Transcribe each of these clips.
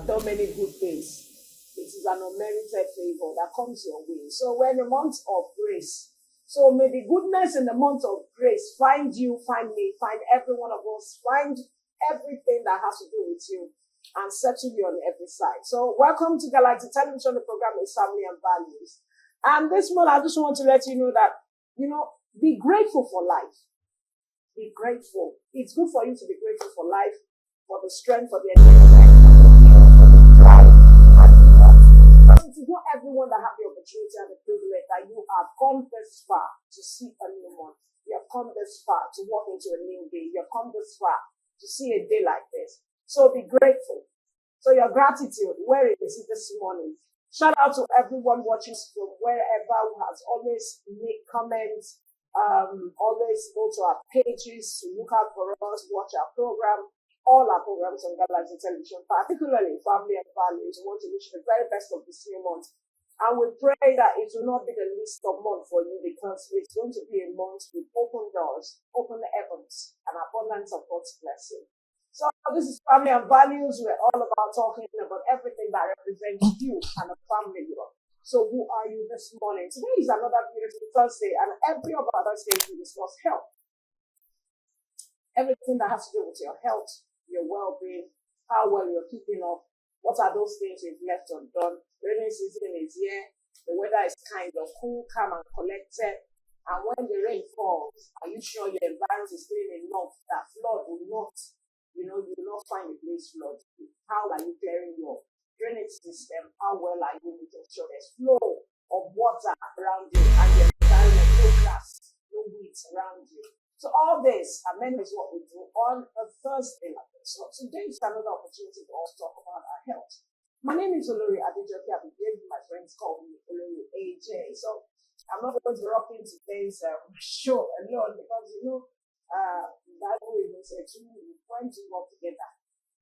have done many good things. It is an unmerited favor that comes your way. So we're in the month of grace. So may the goodness in the month of grace find you, find me, find every one of us, find everything that has to do with you and settle you on every side. So welcome to Galactic Television. The program is Family and Values. And this month, I just want to let you know that, be grateful for life. Be grateful. It's good for you to be grateful for life, for the strength, for the environment. It is not everyone that have the opportunity and the privilege that you have come this far to see a new month. You have come this far to walk into a new day. You have come this far to see a day like this. So be grateful. So your gratitude, where is it this morning? Shout out to everyone watching from wherever who has always made comments, always go to our pages to look out for us, watch our program. All our programs on Galactic Television, particularly Family and Values. We want to wish the very best of this new month. And we pray that it will not be the least of month for you, because it's going to be a month with open doors, open heavens, and abundance of God's blessing. So this is Family and Values. We're all about talking about everything that represents you and a family. So who are you this morning? Today is another beautiful Thursday, and every of our Thursdays we discuss health. Everything that has to do with your health, your well-being, how well you're keeping up, what are those things you've left undone. Rainy season is here, the weather is kind of cool, calm and collected, and when the rain falls, are you sure your environment is clean enough that flood will not, you will not find a place flood? How are you clearing your drainage system? How well are you making sure there's flow of water around you and the environment, no grass, no weeds around you? So all this, and many is what we do on a Thursday like this. So today is another opportunity for us to talk about our health. My name is Olori Adejoke Abidemi. My friends call me Olori AJ. So I'm not going to rock in today's show alone, because Bible even says when to work together,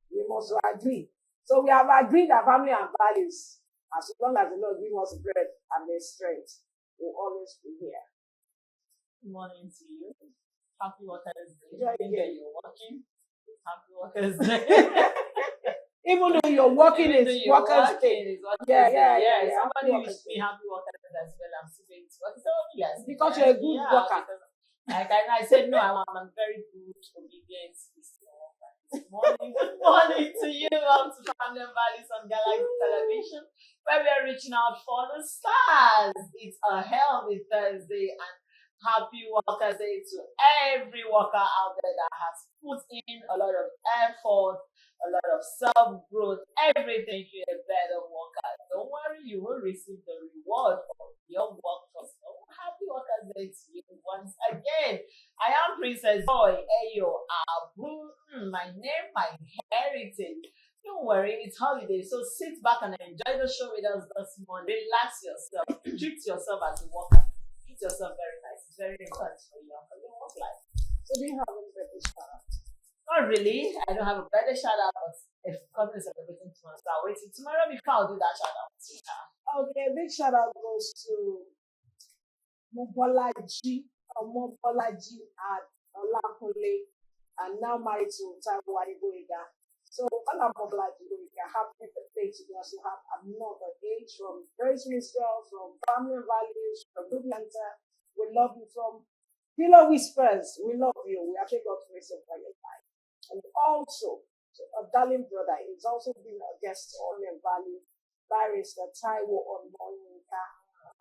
we must agree. So we have agreed that family and values, as long as the Lord gives us bread and the strength, will always be here. Good morning to you. Happy Workers' Day. You're working. Happy Workers' Day. Even though you're working, it's Workers' Day. Yeah. Somebody wished me Happy Workers' Day as well. I'm still going to work. So yes, because you're a good worker. I said no. I'm a very good, obedient Christian worker. Good morning to you. Welcome to Family and Values on Galactic Television, where we are reaching out for the stars. It's a healthy Thursday, and Happy Workers' Day to every worker out there that has put in a lot of effort, a lot of self-growth, everything to a better worker. Don't worry, you will receive the reward of your work. So Happy Workers' Day to you once again. I am Princess Joy Ayo Abu. My name, my heritage. Don't worry, it's holiday, so sit back and enjoy the show with us this morning. Relax yourself, treat yourself as a worker. Treat yourself very nice. It's very important for you and for your work life. So do you have any birthday shout out? Not really. I don't have a birthday shout out, but if company is celebrating tomorrow, so I'll wait till tomorrow before I'll do that shout out. Okay, a big shout out goes to Mobolaji at Olakunle, and now married to Taiwo Adeboyega. So, Mobolaji, happy birthday to you. You have another age from Grace Ministerial, from Family and Values, from Good Mentor. We love you. From Pillow Whispers, we love you. We actually got to raise up for your life. And also, a darling brother is also been a guest on Family and Values, Barrister Taiwo Onmoyinka.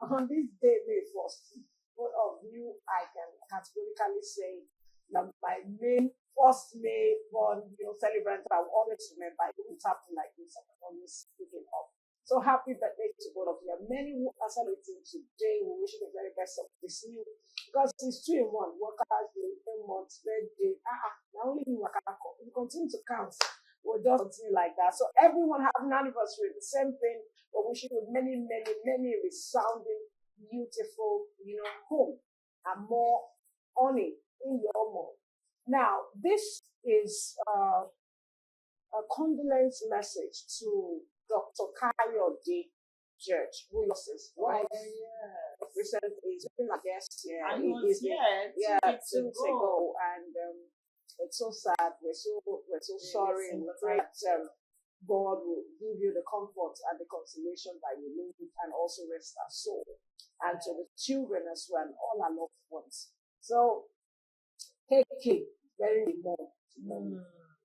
On this day, May 1st, both of you, I can categorically say that my main first May born, celebrant, I will always remember. It won't happen like this. I can always pick it up. So happy birthday to both of you. Many who are celebrating today, we wish you the very best of this new, because it's 2 in 1. Workers' Day, a month, birthday. Now only in Wakako. We continue to count. We'll just continue like that. So everyone have an anniversary, the same thing. But we should have many, many, many resounding, beautiful, home and more honey in your home. Now, this is a condolence message to Dr. Kayode George, who lost his wife recently. He's been a guest here. And he was here 2 weeks ago. And it's so sad. We're so sorry. And God will give you the comfort and the consolation that you need and also rest our soul. And to the children as well, and all our loved ones. So, KK, very remote.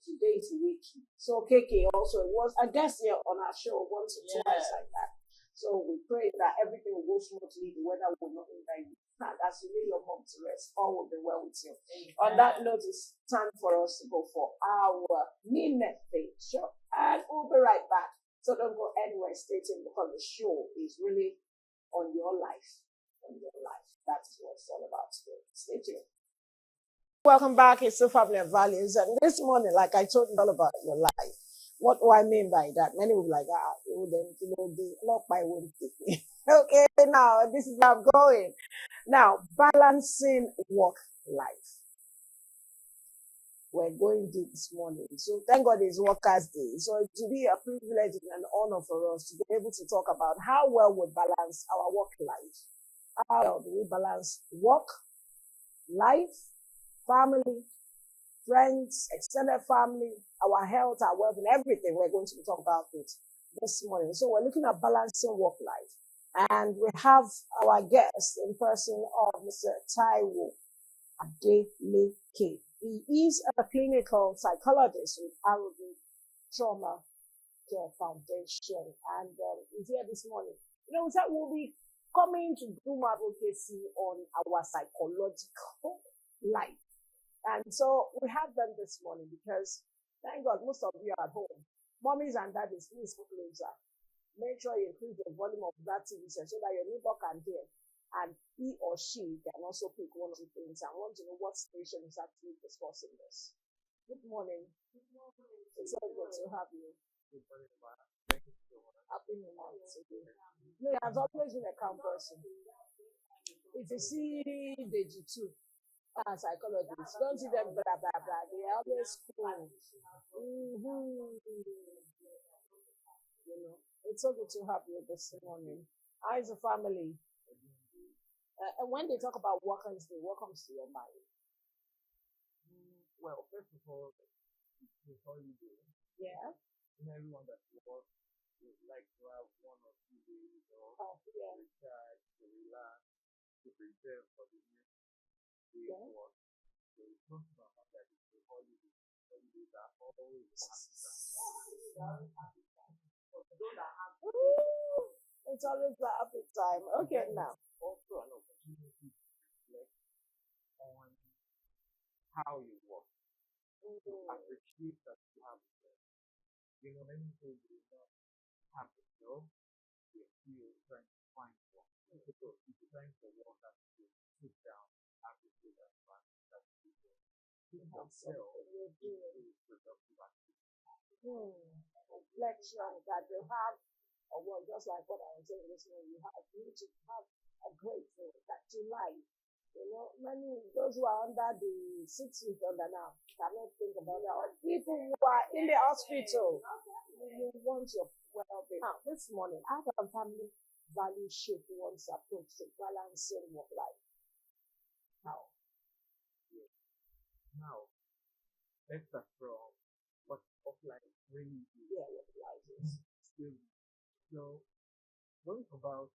Today is Wiki. So KK also was a guest here on our show once or twice like that. So we pray that everything will go smoothly, the weather will not hinder you. And as you lay your mom to rest, all will be well with you. On that note, it's time for us to go for our midnight faith show. And we'll be right back. So don't go anywhere, stay tuned because the show is really on your life. On your life. That's what it's all about today. Stay tuned. Welcome back. It's the Family and Values. And this morning, like I told you all about your life. What do I mean by that? Many will be like, not my own thing. Okay, now this is where I'm going. Now, balancing work life. We're going deep this morning. So thank God it's Workers' Day. So it will be a privilege and an honor for us to be able to talk about how well we balance our work life. How well do we balance work, life, family, friends, extended family, our health, our wealth, and everything. We're going to talk about it this morning. So we're looking at balancing work life. And we have our guest in person of Mr. Taiwo Adeleke. He is a clinical psychologist with ROV Trauma Care Foundation. And he's here this morning. You know, we said we'll be coming to do more advocacy on our psychological life. And so we have them this morning because, thank God, most of you are at home. Mommies and daddies, please put closer. Make sure you increase the volume of that TV set so that your neighbor can hear. And he or she can also pick one or two things and want to know what station is actually discussing this. Good morning. Good morning. It's so good to have you. Good morning, Ma. Thank you so much. Happy New Month. No, he has always been a calm person. If you see Deji too, psychologists, don't see them blah blah blah. They are always cool. You know, it's so good to have you this morning. How is the family? And when they talk about Workers' Day, what comes to your mind? Well, first of all, it's a holiday. Yeah. And everyone that works would like to have 1 or 2 days or to recharge, to relax, to prepare for the next day of work. So it's not about that it's a holiday. Holidays are always happy time. It's always a happy time. Okay, now. Also an opportunity to reflect on how you work. To appreciate that you have a job. You know, many people do not have a job, they're still trying to find one. So it's a time for one that to sit down, appreciate that one, that you do. Put yourself into productive activity. Reflection that you have, or well, just like what I was saying this morning, you need to have a grateful that you like. You know, many those who are under the 6 feet under now cannot think about that. Or people who are in the hospital, you want your well-being. Now, this morning, how can family value shape one's approach to balancing work life? How? Yes. Now, let's start from what work life really is. Yeah, work life is. So, going about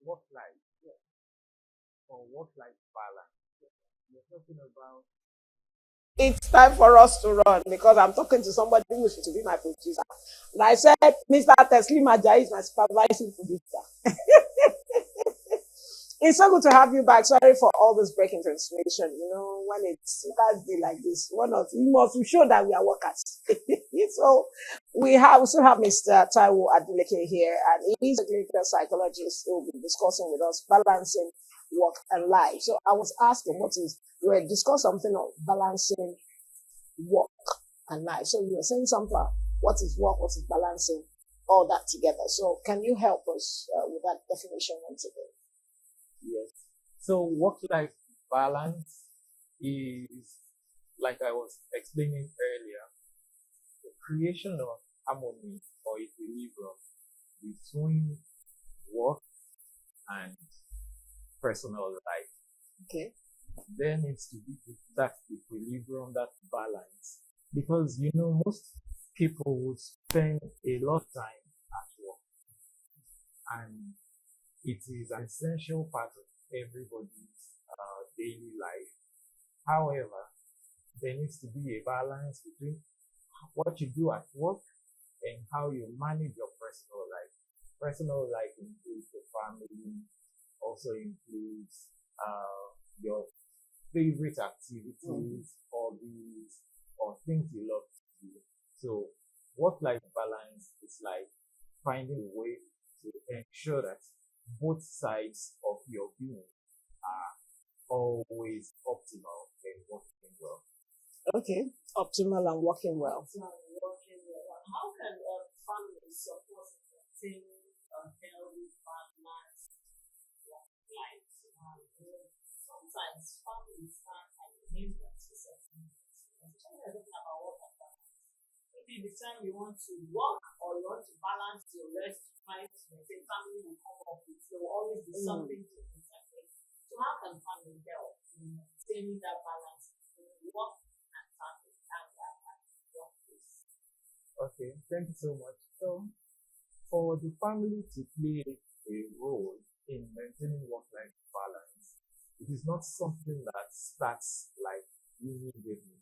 work life, or work-life balance. We're talking about. It's time for us to run because I'm talking to somebody who is to be my producer. And I said, Mr. Teslim Ajayi is my supervising producer. It's so good to have you back. Sorry for all this breaking transmission. You know, when it's Workers' Day like this, we must show that we are workers. So we still have Mr. Taiwo Adeleke here, and he's a clinical psychologist who will be discussing with us balancing work and life. So I was asking we'll discuss something of balancing work and life. So you were saying something about what is work, what is balancing, all that together. So can you help us with that definition once again? Yes. So work-life balance is, like I was explaining earlier, the creation of harmony or equilibrium between work and personal life. Okay. There needs to be that equilibrium, that balance. Because, you know, most people would spend a lot of time at work, and it is an essential part of everybody's daily life. However, there needs to be a balance between what you do at work and how you manage your personal life. Personal life includes the family, also includes your favorite activities, hobbies, or things you love to do. So work-life balance is like finding a way to ensure that both sides of your being are always optimal and working well. Okay, optimal and working well. It's not working well. How can families support maintaining a healthy balance life? Sometimes families can have a hindrance to certain things. Especially talking about work and balance. Maybe the time you want to work or you want to balance your rest, trying to maintain, family will come up with. There will always be something to interpret. So how can family help in maintaining that balance between work and family and workplace? Okay, thank you so much. So, for the family to play a role in maintaining work-life balance, it is not something that starts like immediately.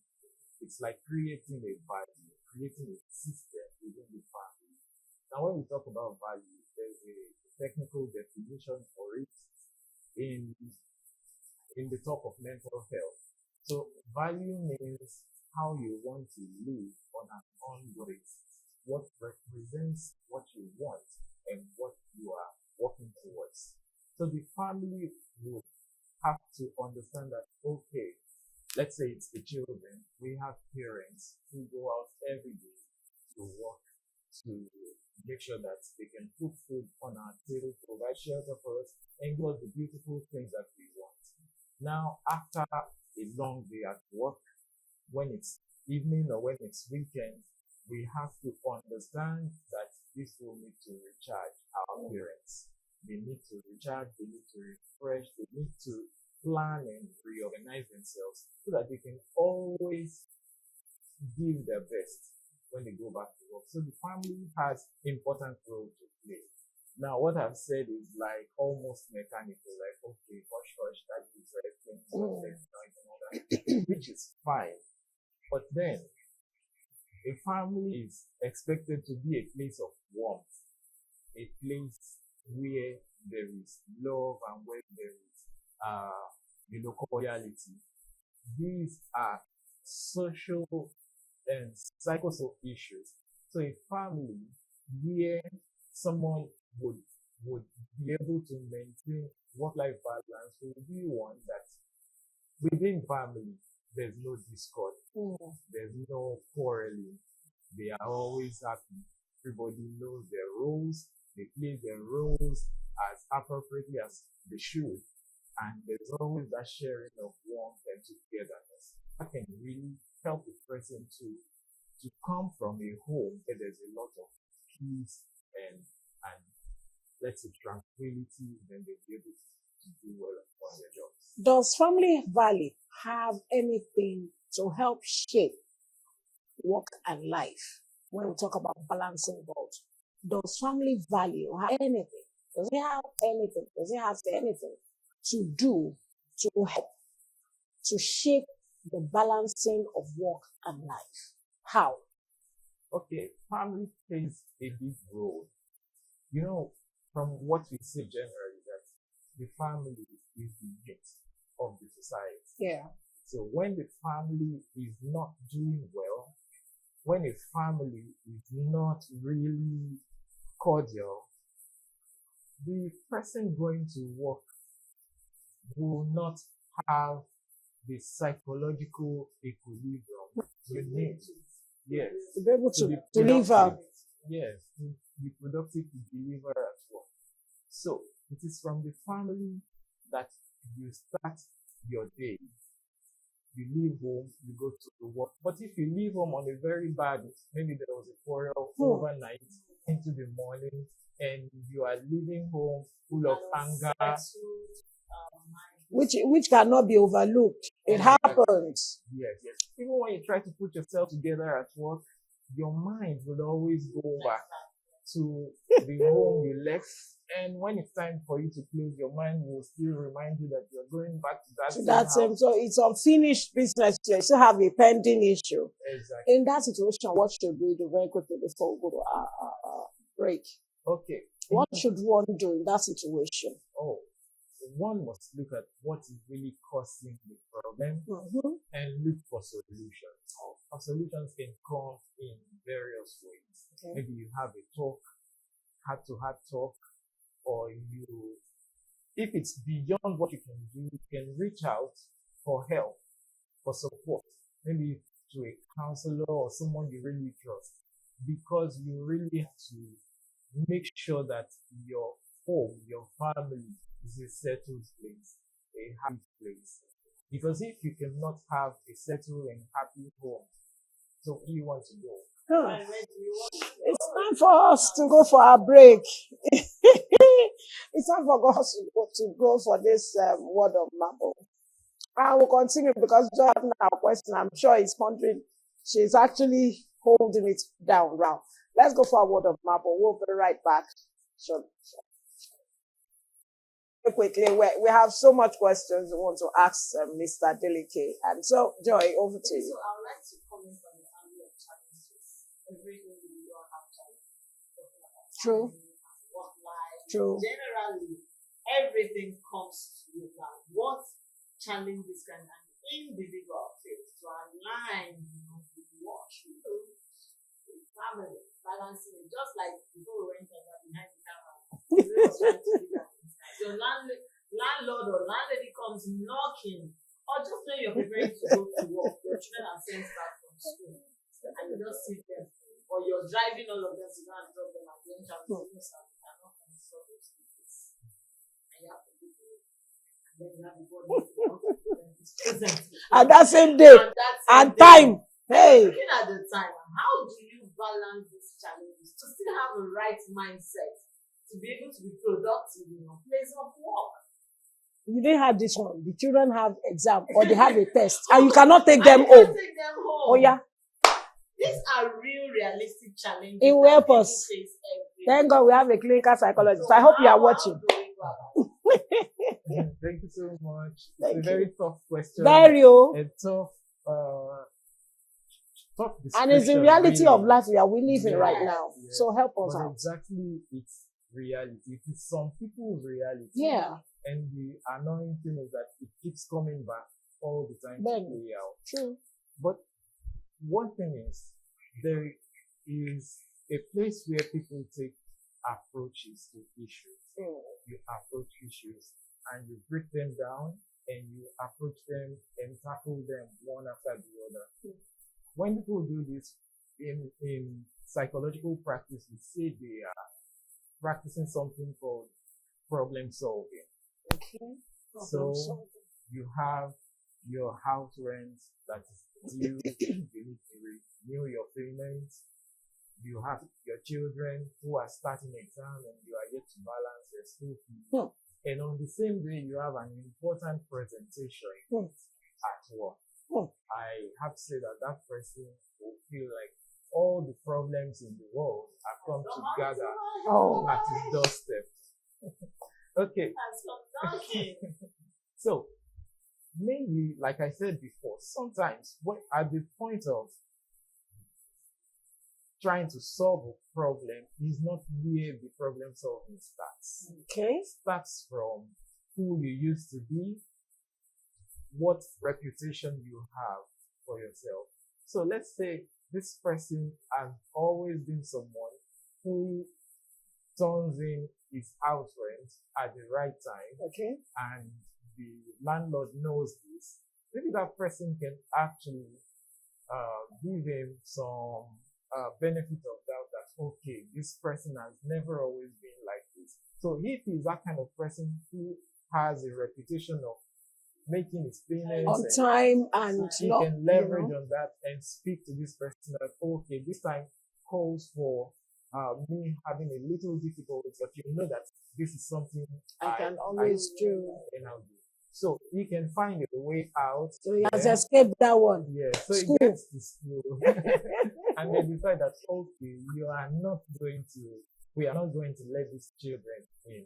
It's like creating a value, creating a system within the family. Now, when we talk about value, there's a technical definition for it in the talk of mental health. So value means how you want to live on an ongoing basis, what represents what you want and what you are working towards. So the family would have to understand that, okay, let's say it's the children, we have parents who go out every day to work to make sure that they can put food on our table, provide shelter for us, and give us the beautiful things that we want. Now, after a long day at work, when it's evening or when it's weekend, we have to understand that this will need to recharge our parents. They need to recharge, they need to refresh, they need to plan and reorganize themselves so that they can always give their best when they go back to work. So the family has important role to play. Now, what I've said is like almost mechanical, like, okay, hush, hush, that is everything, noise and all that, which is fine. But then, a family is expected to be a place of warmth, a place where there is love and where there is, cordiality. These are social and psychosocial issues. So a family where someone would be able to maintain work-life balance will be one that within family there's no discord, there's no quarreling, they are always happy. Everybody knows their roles, they play their roles as appropriately as they should, and there's always that sharing of warmth and togetherness. That can really help the person to come from a home where there's a lot of peace and let's say tranquility, then they'll be able to do well on their jobs. Does family value have anything to help shape work and life when we talk about balancing both? Does family value have anything? Does it have anything? Does it have anything to do to help to shape the balancing of work and life? How? Okay, family plays a big role. You know, from what we say generally, that the family is the unit of the society. Yeah. So when the family is not doing well, when a family is not really cordial, the person going to work will not have the psychological equilibrium you need. Yes. To be able to be deliver. productive. Yes, to be productive to deliver at work. So it is from the family that you start your day. You leave home, you go to work. But if you leave home on a very bad, maybe there was a quarrel overnight into the morning, and you are leaving home full of anger, which cannot be overlooked. It happens. Yes. Even when you try to put yourself together at work, your mind will always go back to the home you left. And when it's time for you to close, your mind will still remind you that you're going back to that So same that's house. so it's unfinished business. You still have a pending issue. Exactly. In that situation, what should we do very quickly before we go to our break? Okay. What should one do in that situation? Oh, one must look at what is really causing the problem Mhm. and look for solutions. Solutions can come in various ways. Okay. Maybe you have a talk, heart-to-heart talk, or you, if it's beyond what you can do, you can reach out for help, for support, maybe to a counselor or someone you really trust, because you really have to make sure that your home, your family is a settled place, a happy place. Because if you cannot have a settled and happy home, so where do you want to go? Huh. It's time for us to go for our break. It's time for us to go for this word of marble. I will continue because Jordan, our question, I'm sure is pondering. She's actually holding it down now. Let's go for a word of marble. We'll be right back. Sure. Quickly, we have so much questions we want to ask Mr. Delike. And so, Joy, over to you. So I would like to comment on the angle of challenges. Everything we all have challenges. True. Work life. True. Generally, everything comes to you now. What challenges can an individual face to align with what you do, with family, balancing it, just like people who went behind the camera. Your landlord or landlady comes knocking, or just when you're preparing to go to work, your children are sent back from school, and you just sit there, or you're driving all of them to go and drop them at the entrance. You cannot solve those things, and you have to do it. And then you have the body present At that same day, and time. Hey. Looking at the time, how do you balance these challenges to still have the right mindset to be able to be productive in your place of work? You didn't have this one. The children have exam or they have a test, and you cannot take them home. Take them home. Oh yeah. These are real, realistic challenges. It will help that us. people face every Thank day. God we have a clinical psychologist. So I hope you are how watching. do we go about it? Thank you so much. Thank It's a very tough question. Very oh. A tough And it's the description, reality really. of life we are living Yeah. right now. Yeah. So help us But out. exactly, it's reality. It is some people's reality. Yeah. And the annoying thing is that it keeps coming back all the time Then. to play out. True. But one thing is, there is a place where people take approaches to issues. You approach issues and you break them down and you approach them and tackle them one after the other. When people do this in psychological practice, we say they are practicing something called problem solving. Okay. So you have your house rent that is due, you need to renew your payments. You have your children who are starting exam and you are yet to balance their school fees. And on the same day, you have an important presentation at work. I have to say that person will feel like all the problems in the world have come together at his doorstep. Okay. So, mainly, like I said before, sometimes at the point of trying to solve a problem is not where the problem solving starts. Okay. It starts from who you used to be, what reputation you have for yourself. So let's say this person has always been someone who turns in his house rent at the right time. Okay. And the landlord knows this. Maybe that person can actually give him some benefit of doubt that, okay, this person has never always been like this. So if he's that kind of person who has a reputation of making his payments on time and he can leverage on that and speak to this person that, okay, this time calls for me having a little difficulty, but you know that this is something I can always do. And I'll do. So he can find a way out. So he has escaped that one. Yeah, so School. he gets to school. and they decide that okay, we are not going to let these children in.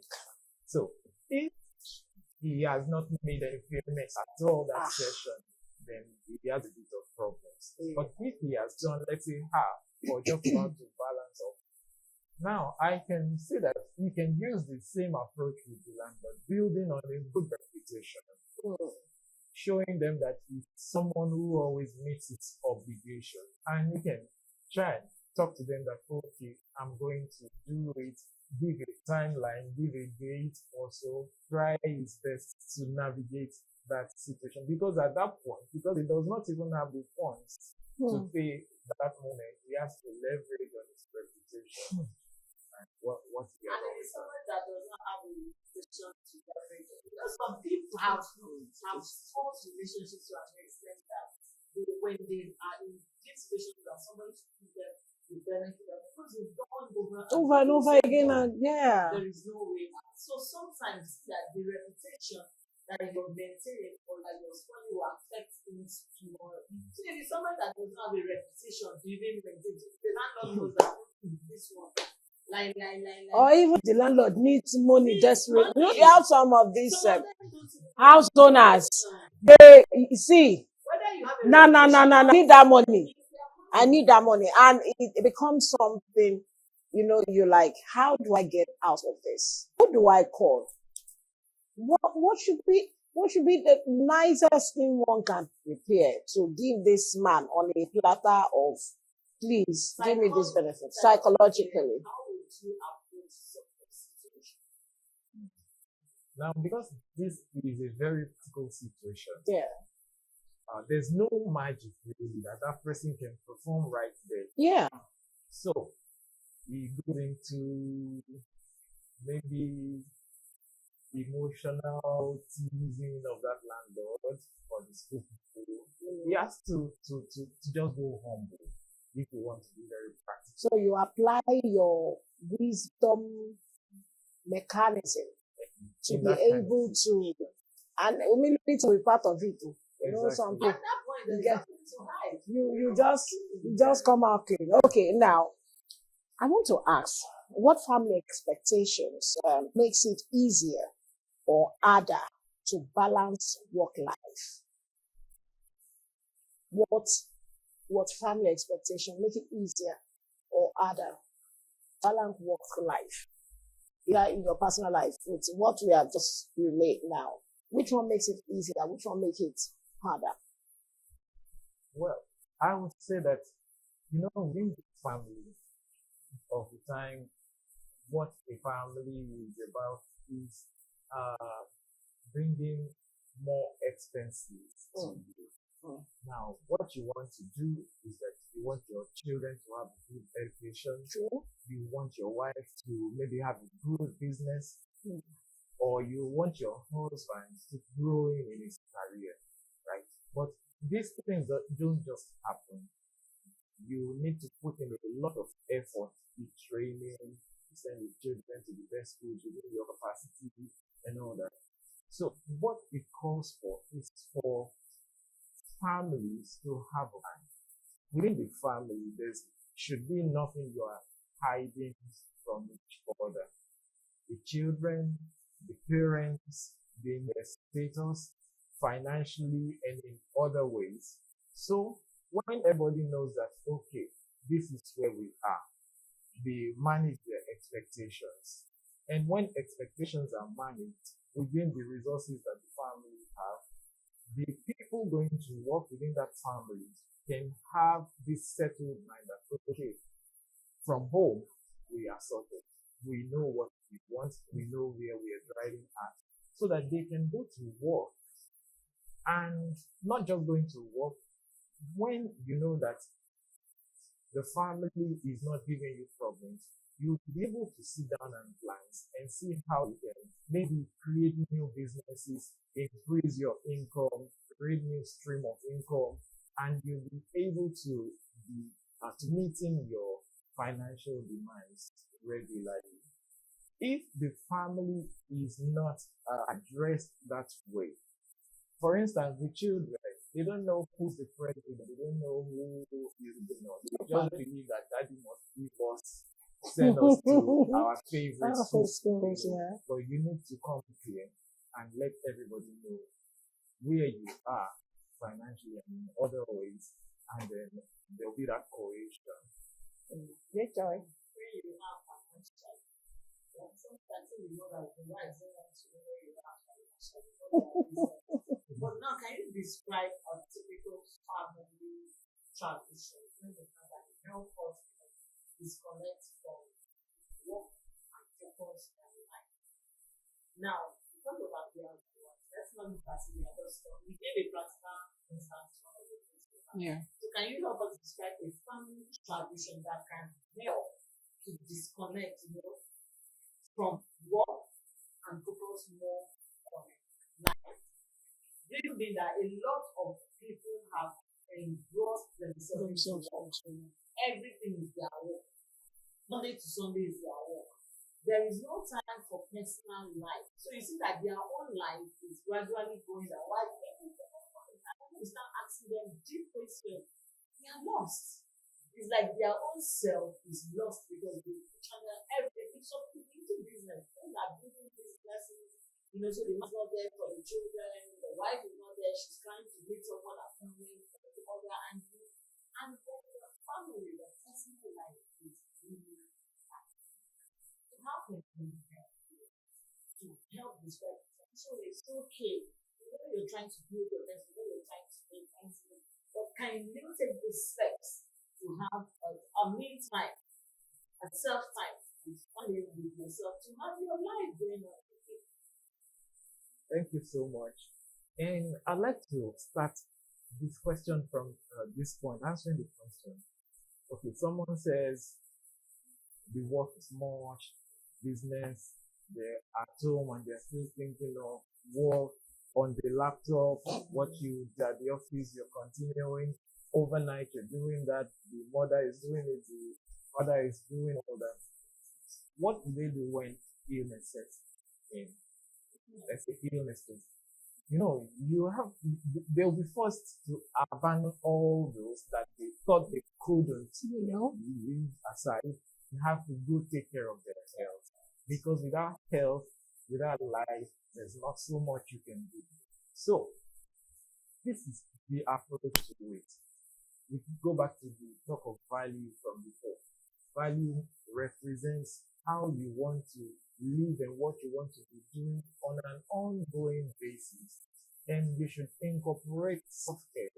So if he has not made any payments at all that session, then he has a bit of problems. But if he has done, let's say, half or just about to balance off, now I can say that you can use the same approach with the landlord, building on a good reputation, showing them that he's someone who always meets his obligation, and you can try and talk to them that okay, I'm going to do it, give a timeline, give a date, also try his best to navigate that situation, because at that point, because he does not even have the funds to pay that moment, he has to leverage on his reputation and what he And it is someone that does not have a reputation to leverage on. Because some people have false relationships to an extent that when they are in deep situations that somebody should give them the benefit of, because they've gone over and over again, and there is no way out. So sometimes that the reputation that you're maintaining or that you're spending will affect things tomorrow. So if it's someone that does not have a reputation to even maintain, the landlord knows that this one, line. or even the landlord needs money desperate. You know, you Money. have some of these Some of them don't even house owners. know They see, whether you have a no, reputation. I need that money. I need that money, and it becomes something. You know, you're like, how do I get out of this? Who do I call? What should be the nicest thing one can prepare to give this man on a platter of, please give me this benefit psychologically? How would you approach such a situation? Now, because this is a very critical situation, Yeah, there's no magic really that person can perform right there. yeah. So he goes into maybe emotional teasing of that landlord or the school people. He has to just go humble if you want to be very practical. So you apply your wisdom mechanism to In be that kind of able to, situation. and humility to be part of it. You know, Exactly. some At people, that point, you there's get, nothing to hide. you just come out clean. Okay, now I want to ask, what family expectations makes it easier or harder to balance work life? What family expectation make it easier or harder balance work life? Yeah, in your personal life, with what we have just relayed now, which one makes it easier? Which one makes it harder? Well, I would say that, within the family of the time, what a family is about is bringing more expenses to you. Now, what you want to do is that you want your children to have a good education. True. You want your wife to maybe have a good business, or you want your husband to grow in his career, right? But these things don't just happen. You need to put in a lot of effort in training, send your children to the best schools within your capacity and all that. So what it calls for is for families to have within the family, there should be nothing you are hiding from each other. The children, the parents, the status, financially and in other ways. So when everybody knows that, okay, this is where we are, they manage their expectations. And when expectations are managed within the resources that the family have, the people going to work within that family can have this settled mind that, okay, from home, we are sorted. We know what we want. We know where we are driving at. So that they can go to work. And not just going to work, when you know that the family is not giving you problems, you'll be able to sit down and plan and see how you can maybe create new businesses, increase your income, create new stream of income, and you'll be able to be meeting your financial demands regularly. If the family is not addressed that way, for instance, the children, They don't know who's the president. They don't know who is the no. They just believe that daddy must give us, send us to our favorite school. Schools, yeah. But you need to come here and let everybody know where you are financially and in other ways, and then there'll be that cohesion. Great joy. Where you have financial. Sometimes you know that the wife don't want to know where you are financially. But now, can you describe a typical family tradition? When the father help us disconnect from work and focus on life. Now, because of our dear ones, let's not look at the other stuff. We gave a practical instance to one of the things we have. Yeah. So, can you help us describe a family tradition that can help to disconnect, from work and focus more on life? Reason being that a lot of people have engrossed themselves into work. Everything is their work. Monday to Sunday is their work. There is no time for personal life. So you see that their own life is gradually going down. While people start asking them deep questions, they are lost. It's like their own self is lost because they channel everything. So people into business, they are building businesses. So the man's not there for the children, the wife is not there, she's trying to meet someone at family, the other, and then the family, the personal life is really important. So how can we help you to help this person? So it's okay. You're trying to build your business, you're trying to make ends meet, but can you take the steps to have a me time, a self time, with yourself, to have your life going on? Thank you so much. And I'd like to start this question from this point, answering the question. Okay, someone says the work is much, business, they're at home and they're still thinking of work on the laptop, what you did at the office, you're continuing overnight, you're doing that, the mother is doing it, the father is doing all that. What do they do when illness sets in? Let's say illnesses. They'll be forced to abandon all those that they thought they couldn't, leave aside. You have to go take care of their health. Because without health, without life, there's not so much you can do. So, this is the approach to it. We can go back to the talk of value from before. Value represents how you want to live and what you want to be doing on an ongoing basis. And you should incorporate self-care,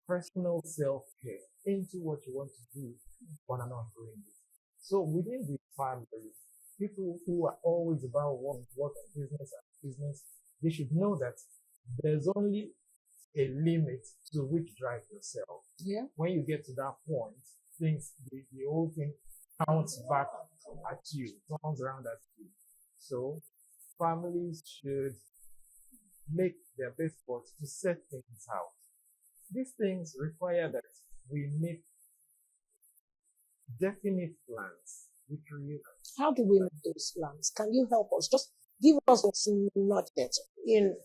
personal self-care into what you want to do on an ongoing basis. So within the family, people who are always about work and business, they should know that there's only a limit to which drive yourself. Yeah. When you get to that point, the whole thing counts back at you, turns around at you. So families should make their best efforts to set things out. These things require that we make definite plans. We create. How do we make those plans? Can you help us? Just give us what's not yet in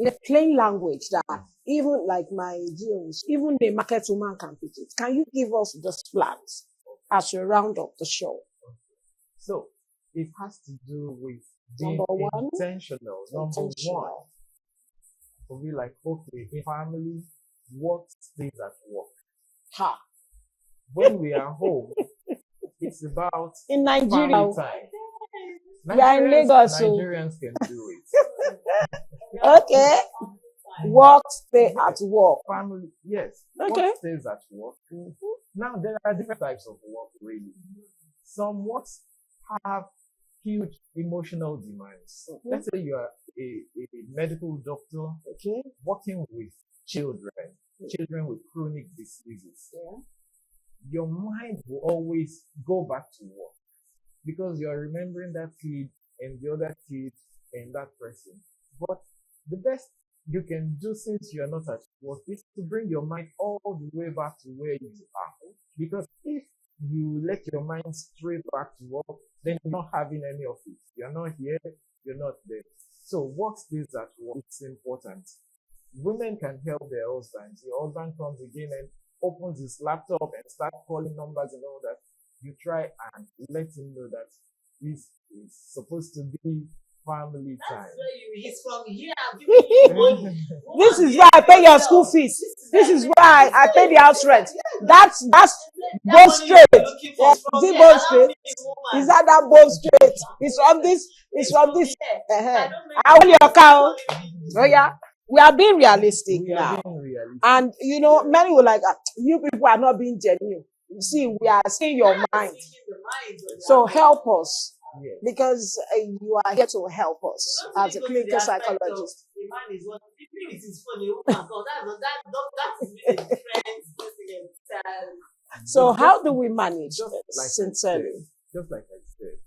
a plain language that even like my deals, even the market woman can pick it. Can you give us those plans as you round up the show? So it has to do with being Number one, intentional. Number one, to be like, okay, in family, work stays at work. Ha. When we are home, it's about In Nigeria, family time. we are in Lagos, so Nigerians can do it. okay. Work stay at work. Family, yes. Okay. Work stays at work. Now there are different types of work, really. Some works have huge emotional demands. Let's say you are a medical doctor, Okay. working with children with chronic diseases. Yeah. Your mind will always go back to work because you're remembering that kid and the other kid and that person. But the best you can do since you're not at work is to bring your mind all the way back to where you are. Because if you let your mind straight back to work, then you're not having any of it. You're not here, you're not there. So work stays at work. It's important. Women can help their husbands. Your husband comes again and opens his laptop and starts calling numbers and all that. You try and let him know that this is supposed to be family time. That's where he's from here. I'm giving you money. This is why I pay your school fees. This is why I pay the house rent. That's Bone Straight. Yeah, is it Bone Straight? Is that Bone Straight? It's from this. It's from this. I want your cow. Oh yeah. We are being realistic We now. are being realistic. And many will like, you people are not being genuine. You see, we are seeing your mind. So help us. Yes. Because you are here to help us as a clinical psychologist. The man is what it is funny. Oh my God, that is a different thing. So how do we manage Just this like sincerely? Just like I said,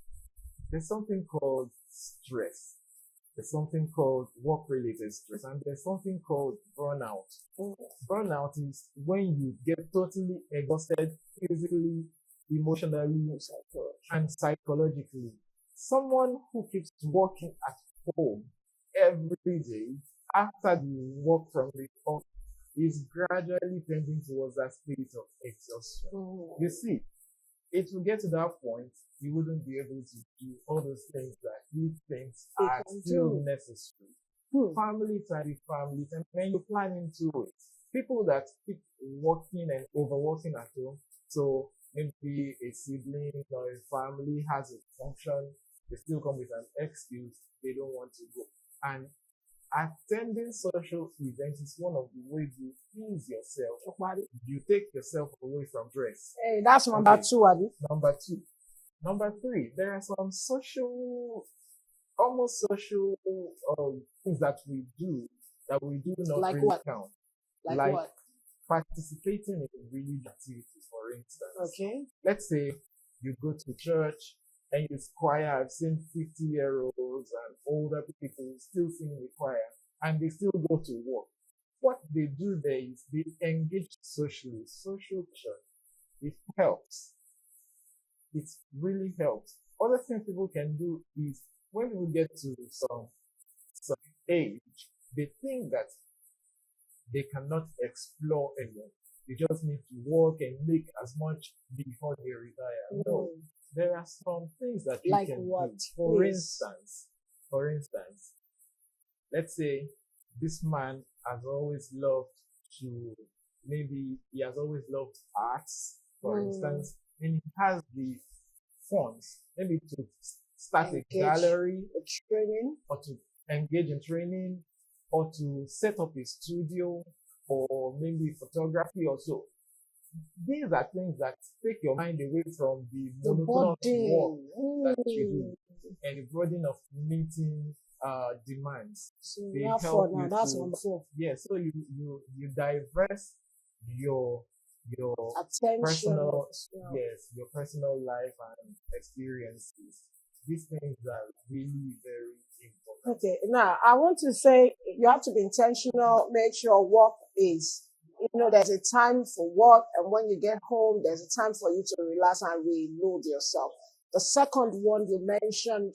there's something called stress. There's something called work-related stress, and there's something called burnout. Burnout is when you get totally exhausted physically, emotionally, and psychologically. Someone who keeps working at home every day after the work from the office is gradually tending towards that state of exhaustion. You see, it will get to that point, you wouldn't be able to do all those things that you think are still necessary. Family time with family time, when you plan into it. People that keep working and overworking at home, so maybe a sibling or a family has a function, they still come with an excuse, they don't want to go. And attending social events is one of the ways you ease yourself. You take yourself away from stress. Hey, that's number two, Abby. Number two. Number three, there are some almost social things that we do not Like really what? count. Like what? Participating in religious activities, for instance. Okay. Let's say you go to church and you choir. I've seen 50-year-olds and older people still sing the choir, and they still go to work. What they do there is they engage socially, social church. It helps. It really helps. Other things people can do is when people get to some age, they think that they cannot explore anymore. They just need to work and make as much before they retire. No, there are some things that you Like can what? do. For Please. instance, let's say this man has always loved maybe he has always loved arts, for instance, and he has the funds, maybe to start a gallery, training, or to engage in training, or to set up a studio, or maybe photography or so. These are things that take your mind away from the monotonous work that you do and the burden of meeting demands. So They that's help four now. you That's to- number 4. Yeah, so you diverse your Attention. personal Yeah. yes, your personal life and experiences. These things are really very important. Okay, now I want to say you have to be intentional. Make sure work is, there's a time for work, and when you get home, there's a time for you to relax and reload yourself. The second one you mentioned,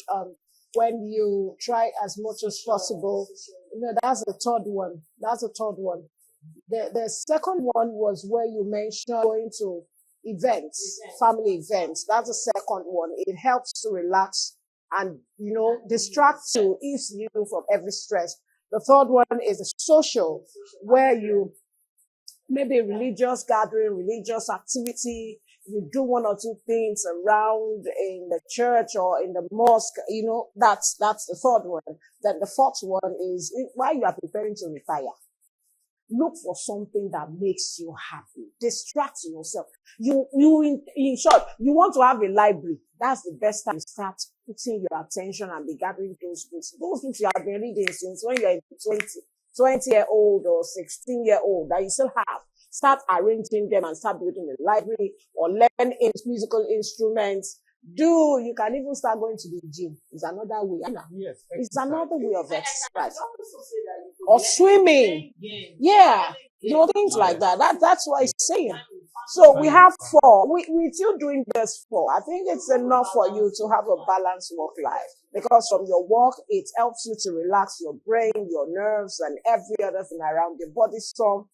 when you try as much as possible, that's the third one. That's the third one. The second one was where you mentioned going to events, family events. That's the second one. It helps to relax and, distract you, ease you from every stress. The third one is the social, where you maybe religious gathering, religious activity, you do one or two things around in the church or in the mosque, that's the third one. Then the fourth one is while you are preparing to retire, look for something that makes you happy. Distract yourself. In short, you want to have a library. That's the best time to start putting your attention and be gathering those books. Those books you have been reading since when you're 20-year-old or 16-year-old that you still have. Start arranging them and start building a library or learn musical instruments. You can even start going to the gym. It's another way. Yes, It's another way of I exercise. also say that you could Or get swimming. playing games, Yeah. playing games. Things like that. That's what I'm saying. So we have 4. We're still doing just 4. I think it's enough for you to have a balanced work life because from your work, it helps you to relax your brain, your nerves, and every other thing around your body. Some,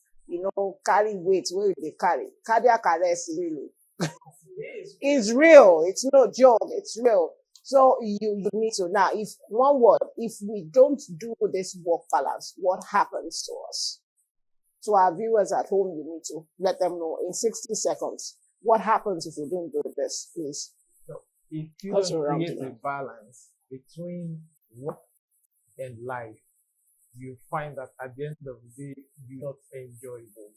carry weight where they carry. Cardiac arrest, really. It's real. It's no joke. It's real. So you need to now, if we don't do this work balance, what happens to us? To our viewers at home, you need to let them know in 60 seconds. What happens if you don't do this, please? So if you That's don't around create a balance between work and life, you find that at the end of the day, you not enjoy both.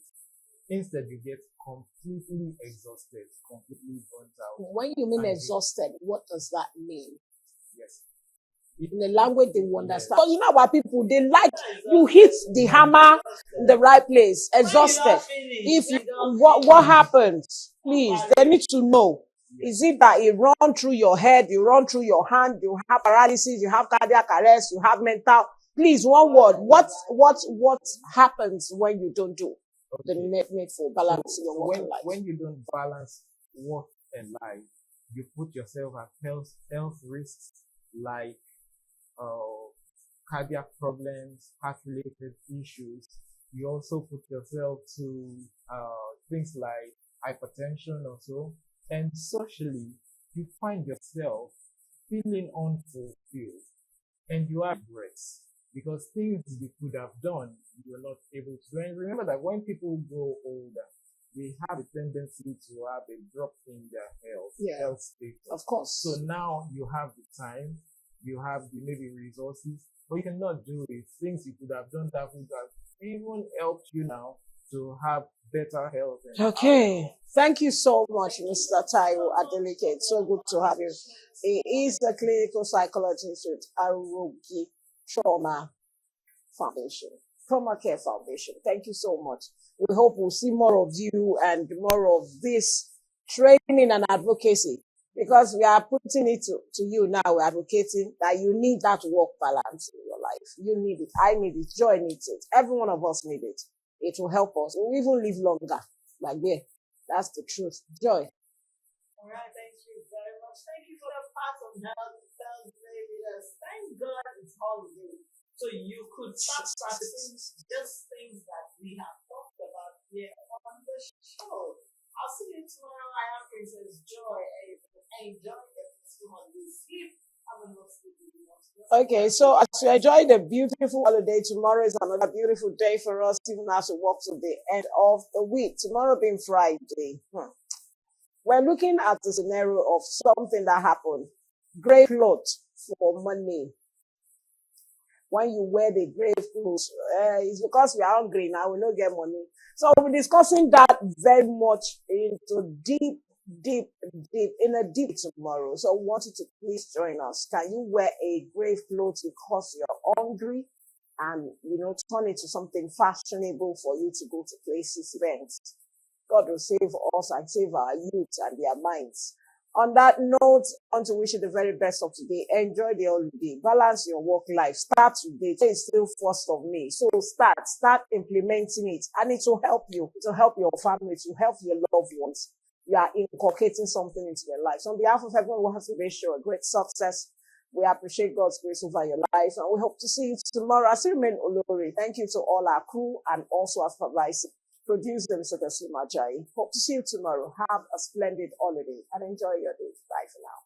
Instead, you get completely exhausted, completely burnt out. When you mean And exhausted, what does that mean? Yes. In the language they will understand. But you know about people, they like you hit the hammer in the right place, exhausted. If you what happens, please, they need to know. Is it that it run through your head, you run through your hand, you have paralysis, you have cardiac arrest, you have mental? Please, one word. What happens when you don't do the needful balance in your work life? When you don't balance work and life, you put yourself at health risks like cardiac problems, heart-related issues. You also put yourself to things like hypertension or so. And socially, you find yourself feeling unfulfilled and you have regrets because things you could have done, you were not able to do. And remember that when people grow older, they have a tendency to have a drop in their health status. Of course. So now you have the time, you have the maybe resources, but you cannot do it. Things you could have done that would have even helped you now to have better health. Okay. Thank you so much, Mr. Taiwo Adeleke. It's so good to have you. He is the clinical psychologist with Arogi Trauma Care Foundation. Thank you so much. We hope we'll see more of you and more of this training and advocacy because we are putting it to you now. We're advocating that you need that work balance in your life. You need it. I need it. Joy needs it. Every one of us need it. It will help us. We'll even live longer. Like there. That's the truth. Joy. All right, thank you very much. Thank you for the part of health Thursday with us. Thank God it's holiday. So you could start practicing just things that we have talked about here on the show. I'll see you tomorrow. I am Princess Joy. Enjoy the holiday. Sleep. Have a nice sleep. Okay, so as you enjoy the beautiful holiday, tomorrow is another beautiful day for us, even as we walk to the end of the week. Tomorrow being Friday. We're looking at the scenario of something that happened. Grave clothes for money. When you wear the grave clothes, it's because we are hungry now, we don't get money. So we'll be discussing that very much into deep tomorrow. So I want you to please join us. Can you wear a grave clothes because you're hungry and, turn it to something fashionable for you to go to places, events? God will save us and save our youth and their minds. On that note, I want to wish you the very best of today. Enjoy the holiday. Balance your work life. Start today. Today is still 1st of May. So start implementing it. And it will help you. It will help your family. It will help your loved ones. You are inculcating something into their lives. So on behalf of everyone who has to wish you a great success, we appreciate God's grace over your life. And we hope to see you tomorrow. I still remain Olori. Thank you to all our crew and also our producer, Mr. Kasima Jai. Hope to see you tomorrow. Have a splendid holiday and enjoy your day. Bye for now.